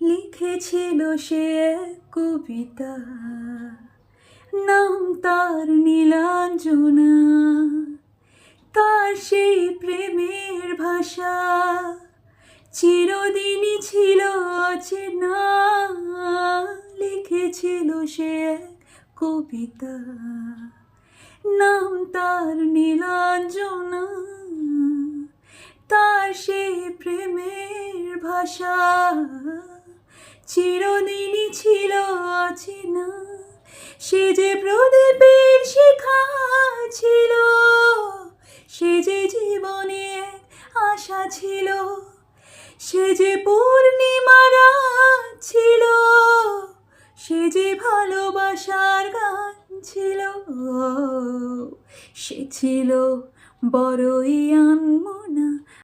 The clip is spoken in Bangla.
লিখেছিল সে এক কবিতা, নাম তার নীলাঞ্জনা। তার সেই প্রেমের ভাষা চিরদিনই ছিল অচেনা। লিখেছিল সে এক কবিতা, নাম তার নীলাঞ্জনা। তার সেই প্রেমের ভাষা চিরদিনই ছিল অচেনা। সে যে প্রদীপের শিখা ছিল, সে যে জীবনে এক আশা ছিল, সে যে পূর্ণিমার রাত ছিল, সে যে ভালোবাসার গান ছিল। সে ছিল বড়ই আনমনা।